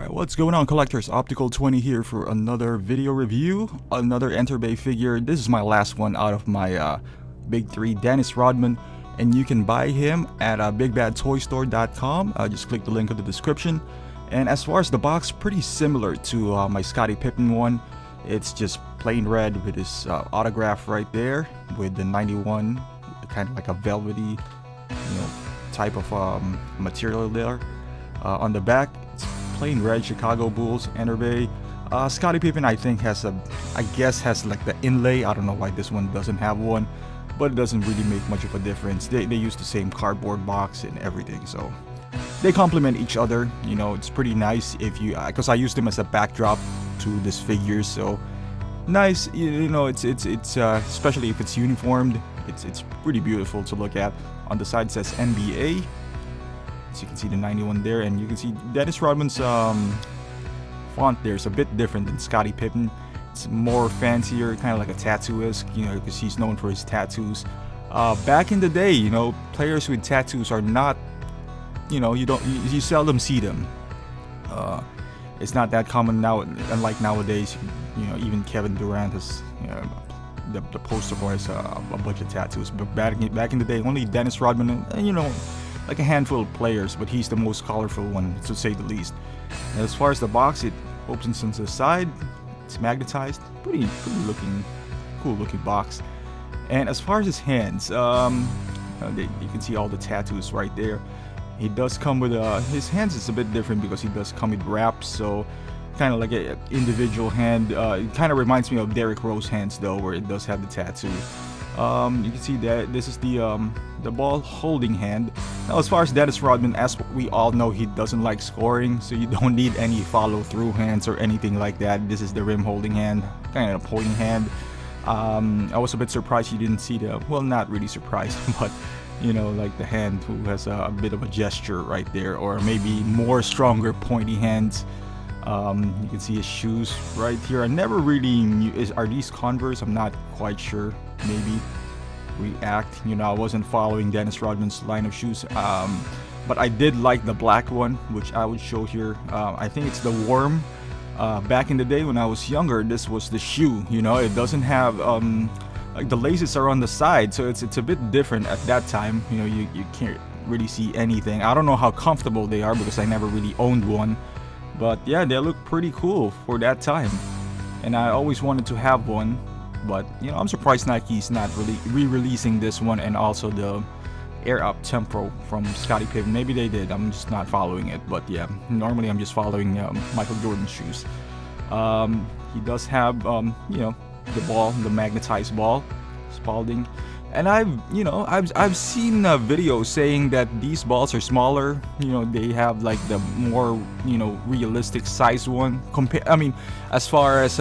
Alright, what's going on, collectors? Optical 20 here for another video review, another Enterbay figure. This is my last one out of my big three, Dennis Rodman, and you can buy him at bigbadtoystore.com. Just click the link in the description. And as far as the box, pretty similar to my Scottie Pippen one. It's just plain red with his autograph right there with the 91, kind of like a velvety, type of material there. On the back, it's plain red Chicago Bulls, Enterbay. Scottie Pippen, I think, has like the inlay. I don't know why this one doesn't have one, but it doesn't really make much of a difference. They use the same cardboard box and everything, so they complement each other. It's pretty nice if you, because I used them as a backdrop to this figure, so nice. It's especially if it's uniformed, it's pretty beautiful to look at. On the side says NBA. So you can see the 91 there, and you can see Dennis Rodman's font there is a bit different than Scottie Pippen. It's more fancier, kind of like a tattoo-esque, because he's known for his tattoos. Back in the day, players with tattoos are not, you seldom see them. It's not that common now, unlike nowadays. Even Kevin Durant has, the poster boy has a bunch of tattoos. But back in the day, only Dennis Rodman, and like a handful of players, but he's the most colorful one, to say the least. And as far as the box, it opens on the side. It's magnetized, pretty cool looking box. And as far as his hands, you can see all the tattoos right there. He does come with his hands is a bit different because he does come with wraps, so kind of like an individual hand. It kind of reminds me of Derrick Rose hands though, where it does have the tattoo. You can see that this is the ball holding hand. Now, as far as Dennis Rodman, as we all know, he doesn't like scoring, so you don't need any follow through hands or anything like that. This is the rim holding hand, kind of a pointing hand. I was a bit surprised you didn't see well, not really surprised, but like the hand who has a bit of a gesture right there, or maybe more stronger pointy hands. You can see his shoes right here. I never really knew, are these Converse? I'm not quite sure. Maybe React. I wasn't following Dennis Rodman's line of shoes, but I did like the black one, which I would show here. I think it's the Worm. Back in the day when I was younger, this was the shoe. It doesn't have like the laces are on the side, so it's a bit different at that time. You can't really see anything. I don't know how comfortable they are because I never really owned one, but yeah, they look pretty cool for that time, and I always wanted to have one. But I'm surprised Nike's not really re-releasing this one, and also the Air Up Tempo from Scottie Pippen. Maybe they did, I'm just not following it. But yeah, normally I'm just following Michael Jordan shoes. He does have the ball, the magnetized ball, Spalding. And I've seen videos saying that these balls are smaller. They have like the more realistic size one. As far as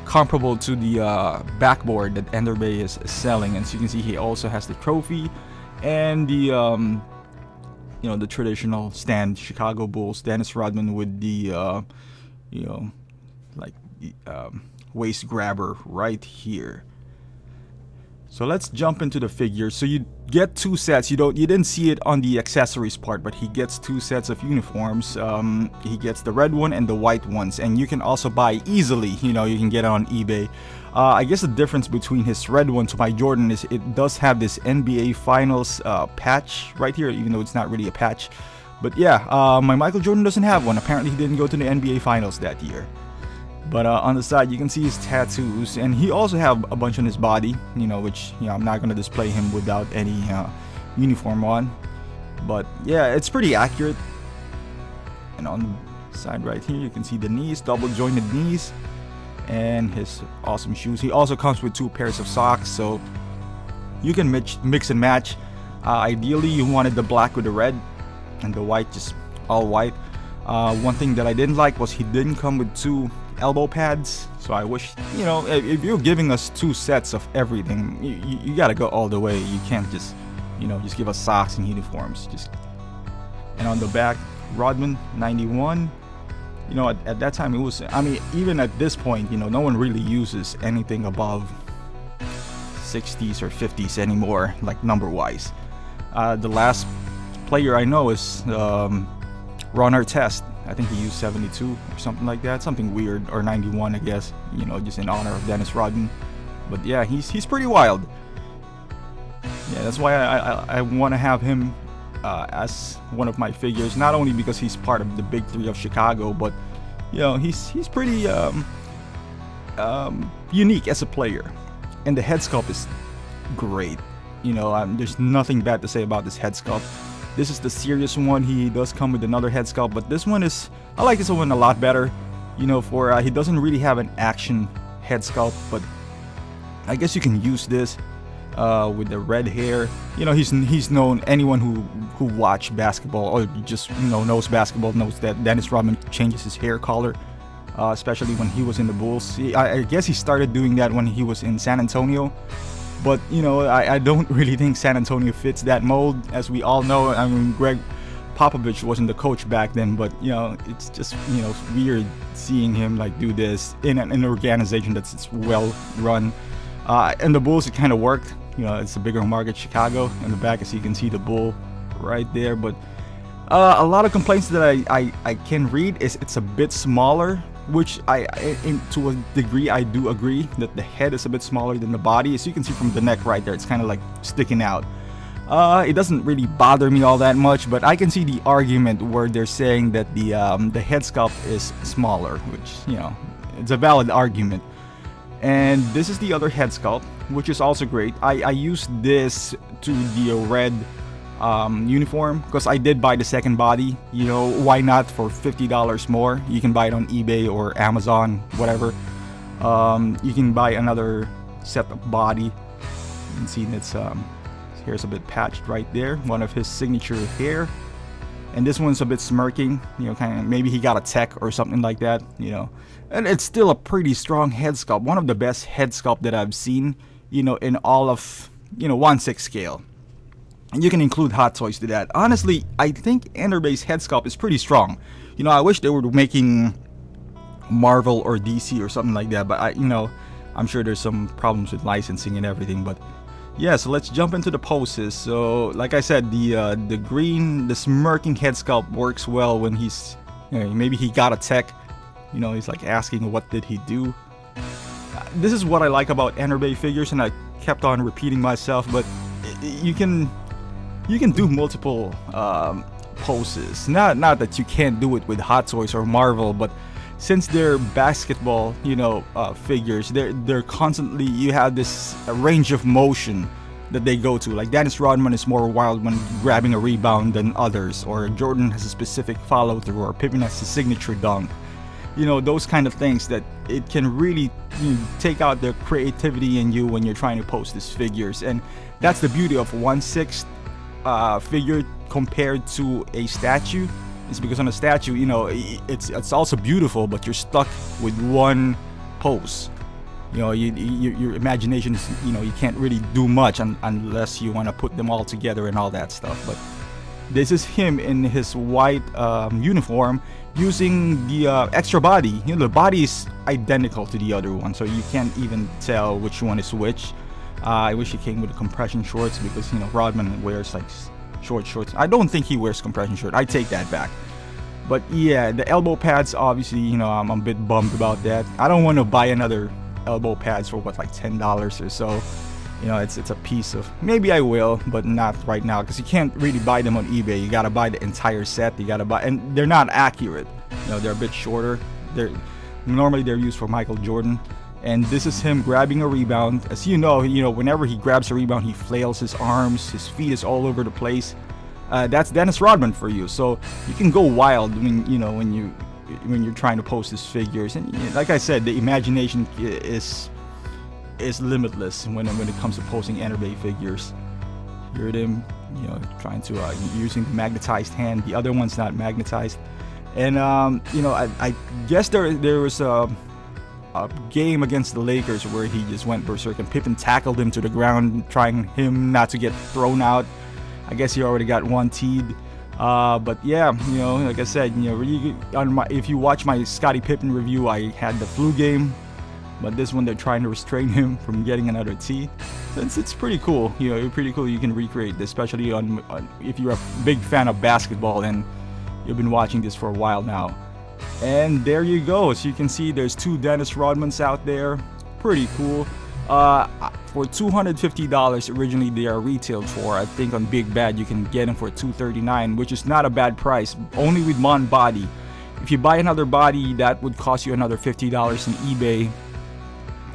comparable to the backboard that Enterbay is selling. And so you can see he also has the trophy and the the traditional stand Chicago Bulls Dennis Rodman with the waist grabber right here. So let's jump into the figure. So you get two sets. You didn't see it on the accessories part, but he gets two sets of uniforms. He gets the red one and the white ones, and you can also buy easily. You can get it on eBay. I guess the difference between his red one to my Jordan is it does have this NBA Finals patch right here, even though it's not really a patch. But yeah, my Michael Jordan doesn't have one. Apparently, he didn't go to the NBA Finals that year. But on the side, you can see his tattoos, and he also have a bunch on his body, which I'm not gonna display him without any uniform on. But yeah, it's pretty accurate. And on the side right here, you can see the knees, double jointed knees, and his awesome shoes. He also comes with two pairs of socks, so you can mix and match. Ideally, you wanted the black with the red, and the white just all white. One thing that I didn't like was he didn't come with two elbow pads, so I wish if you're giving us two sets of everything, you gotta go all the way. You can't just just give us socks and uniforms. And on the back, Rodman 91. At that time it was, even at this point, no one really uses anything above 60s or 50s anymore, like number wise. The last player I know is Ron Artest. I think he used 72 or something like that, something weird, or 91, I guess, you know, just in honor of Dennis Rodman. But yeah, he's pretty wild. Yeah, that's why I want to have him as one of my figures, not only because he's part of the big three of Chicago, but you know, he's pretty unique as a player, and the head sculpt is great. You know, there's nothing bad to say about this head sculpt. This is the serious one. He does come with another head sculpt, but this one is, I like this one a lot better. You know, for he doesn't really have an action head sculpt, but I guess you can use this with the red hair. You know, he's known, anyone who watch basketball or just, you know, knows basketball knows that Dennis Rodman changes his hair color, especially when he was in the Bulls. I guess he started doing that when he was in San Antonio. But, you know, I don't really think San Antonio fits that mold, as we all know. I mean, Greg Popovich wasn't the coach back then, but, you know, it's just, you know, weird seeing him, like, do this in an organization that's well run. And the Bulls, it kind of worked. You know, it's a bigger market, Chicago. In the back, as you can see, the Bull right there. But a lot of complaints that I can read is it's a bit smaller, which to a degree I do agree that the head is a bit smaller than the body. As you can see from the neck right there, it's kind of like sticking out. It doesn't really bother me all that much, but I can see the argument where they're saying that the head sculpt is smaller, which, you know, it's a valid argument. And this is the other head sculpt, which is also great. I used this to the red uniform because I did buy the second body. You know, why not for $50 more? You can buy it on eBay or Amazon, whatever. You can buy another set of body. You can see that's his hair's a bit patched right there, one of his signature hair. And this one's a bit smirking, you know, kind of, maybe he got a tech or something like that, you know. And it's still a pretty strong head sculpt, one of the best head sculpt that I've seen, you know, in all of, you know, 1/6 scale. And you can include Hot Toys to that. Honestly, I think Enterbay's head sculpt is pretty strong. You know, I wish they were making Marvel or DC or something like that, but you know, I'm sure there's some problems with licensing and everything. But yeah, so let's jump into the poses. So like I said, the green, the smirking head sculpt works well when he's, you know, maybe he got a tech. You know, he's like asking what did he do. This is what I like about Enterbay figures, and I kept on repeating myself, but you can do multiple poses. Not that you can't do it with Hot Toys or Marvel, but since they're basketball, you know, figures, they're constantly, you have this range of motion that they go to. Like Dennis Rodman is more wild when grabbing a rebound than others, or Jordan has a specific follow through, or Pippen has a signature dunk. You know, those kind of things that it can really, you know, take out the creativity in you when you're trying to pose these figures. And that's the beauty of 1/6 figure compared to a statue. It's because on a statue, you know, it's also beautiful, but you're stuck with one pose. You know, your imagination is, you know, you can't really do much unless you want to put them all together and all that stuff. But this is him in his white uniform using the extra body. You know, the body is identical to the other one, so you can't even tell which one is which. I wish he came with the compression shorts, because, you know, Rodman wears like short shorts. I don't think he wears compression shorts. I take that back. But yeah, the elbow pads, obviously, you know, I'm a bit bummed about that. I don't want to buy another elbow pads for what, like $10 or so. You know, it's a piece of, maybe I will, but not right now, because you can't really buy them on eBay. You gotta buy the entire set. You gotta buy, and they're not accurate. You know, they're a bit shorter. Normally they're used for Michael Jordan. And this is him grabbing a rebound. As you know, whenever he grabs a rebound, he flails his arms, his feet is all over the place. That's Dennis Rodman for you. So you can go wild when you're trying to pose these figures. And like I said, the imagination is limitless when it comes to posing Enterbay figures. Hear them, you know, trying to using the magnetized hand. The other one's not magnetized. And you know, I guess there was a game against the Lakers where he just went berserk and Pippen tackled him to the ground, trying him not to get thrown out. I guess he already got one teed. But yeah, you know, like I said, you know, if you watch my Scottie Pippen review, I had the flu game, but this one they're trying to restrain him from getting another tee. So it's pretty cool. You know, pretty cool. You can recreate this, especially on if you're a big fan of basketball and, you've been watching this for a while now. And there you go. As you can see, there's 2 Dennis Rodmans out there. Pretty cool. For $250 originally they are retailed for. I think on Big Bad you can get them for $239, which is not a bad price, only with one body. If you buy another body, that would cost you another $50 in eBay.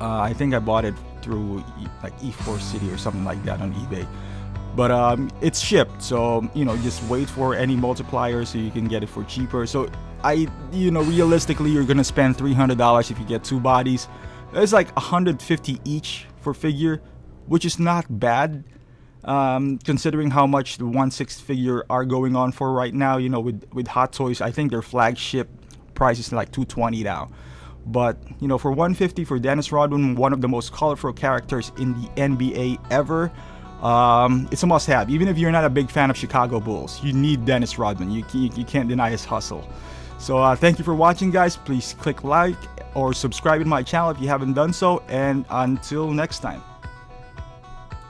I think I bought it through like E4 City or something like that on eBay. But it's shipped, so you know, just wait for any multiplier so you can get it for cheaper. So realistically, you're gonna spend $300 if you get 2 bodies. It's like $150 each for figure, which is not bad, considering how much the 1/6 figure are going on for right now. You know, with Hot Toys, I think their flagship price is like $220 now. But you know, for $150 for Dennis Rodman, one of the most colorful characters in the NBA ever, it's a must-have. Even if you're not a big fan of Chicago Bulls, you need Dennis Rodman. You can't deny his hustle. So thank you for watching, guys. Please click like or subscribe to my channel if you haven't done so, and until next time.